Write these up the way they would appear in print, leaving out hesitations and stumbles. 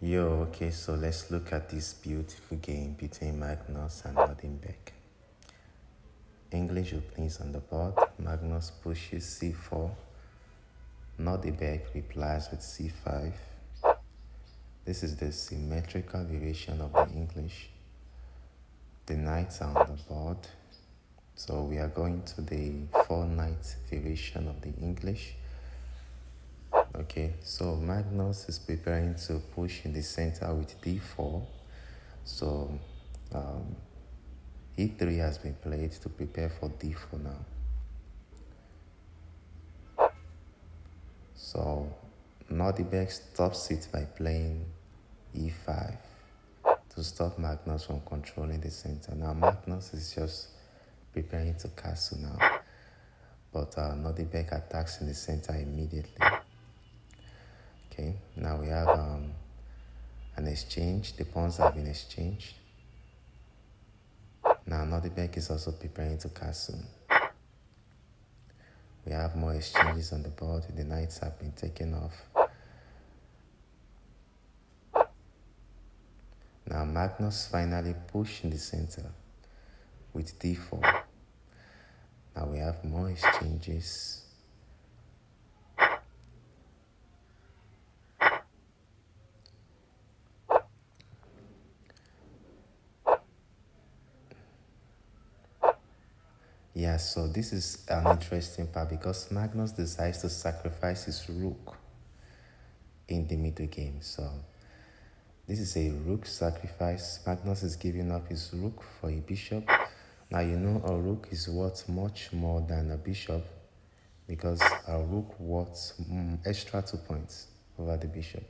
Okay, so let's look at this beautiful game between Magnus and Nordibek. English openings on the board. Magnus pushes c4. Nordibek replies with c5. This is the symmetrical variation of the English. The knights are on the board. So we are going to the 4-knight variation of the English. Okay, so Magnus is preparing to push in the center with d4. So e3 has been played to prepare for d4 now. So Nordibek stops it by playing e5 to stop Magnus from controlling the center. Now Magnus is just preparing to castle now, but Nordibek attacks in the center immediately. Okay, now we have an exchange. The pawns have been exchanged. Now Nordibek is also preparing to castle. We have more exchanges on the board. The knights have been taken off. Now Magnus finally pushed in the center with d4. Now we have more exchanges. Yeah, so this is an interesting part because Magnus decides to sacrifice his rook in the middle game. So this is a rook sacrifice. Magnus is giving up his rook for a bishop. Now you know a rook is worth much more than a bishop because a rook worth extra 2 points over the bishop.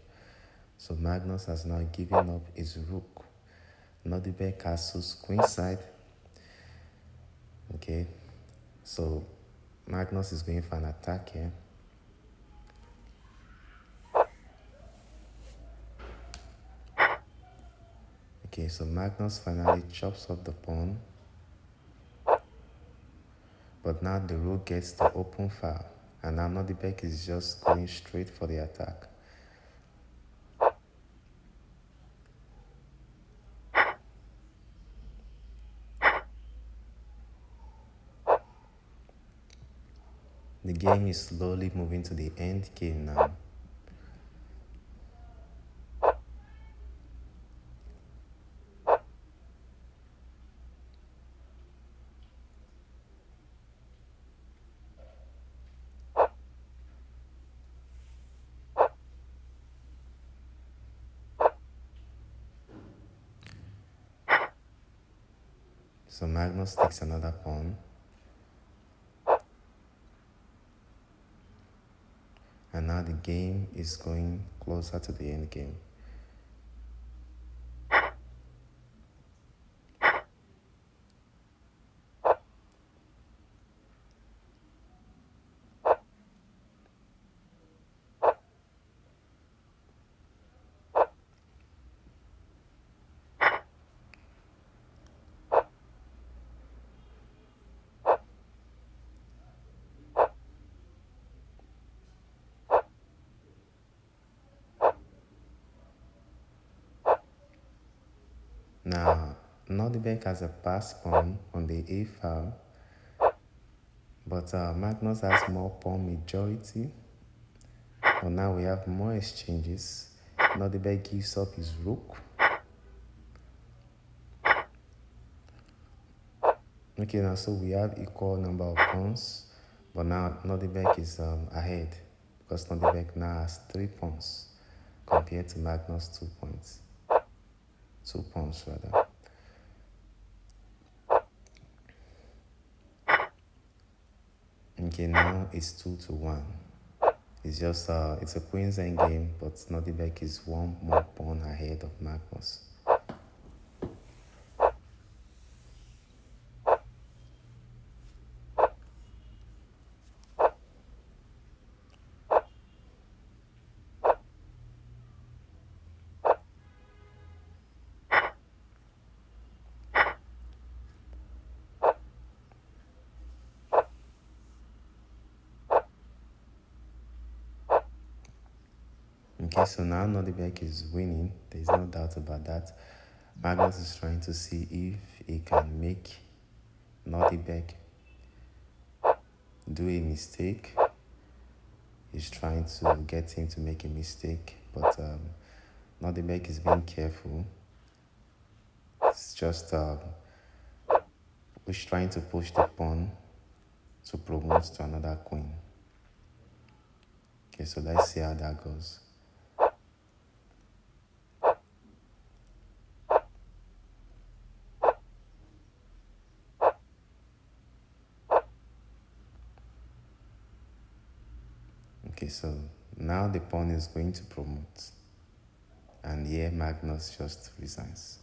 So Magnus has now given up his rook. Nordibek castles queenside. Okay, so Magnus is going for an attack here. Okay, so Magnus finally chops off the pawn. But now the rook gets the open file, and now Nordibek is just going straight for the attack. The game is slowly moving to the end game now. So Magnus takes another pawn. And now the game is going closer to the end game. Now, Nordibek has a pass pawn on the a file, but Magnus has more pawn majority. But now we have more exchanges. Nordibek gives up his rook. Okay, now so we have equal number of pawns, but now Nordibek is ahead because Nordibek now has 3 pawns compared to Magnus 2 points. 2 pawns rather. Okay, now it's 2-1. It's just it's a queen's end game, but Nordibek is 1 more pawn ahead of Magnus. Okay, so now Nordibek is winning. There's no doubt about that. Magnus is trying to see if he can make Nordibek do a mistake. He's trying to get him to make a mistake, but Nordibek is being careful. It's just he's trying to push the pawn to promote to another queen. Okay, so let's see how that goes. Okay, so now the pawn is going to promote, and here Magnus just resigns.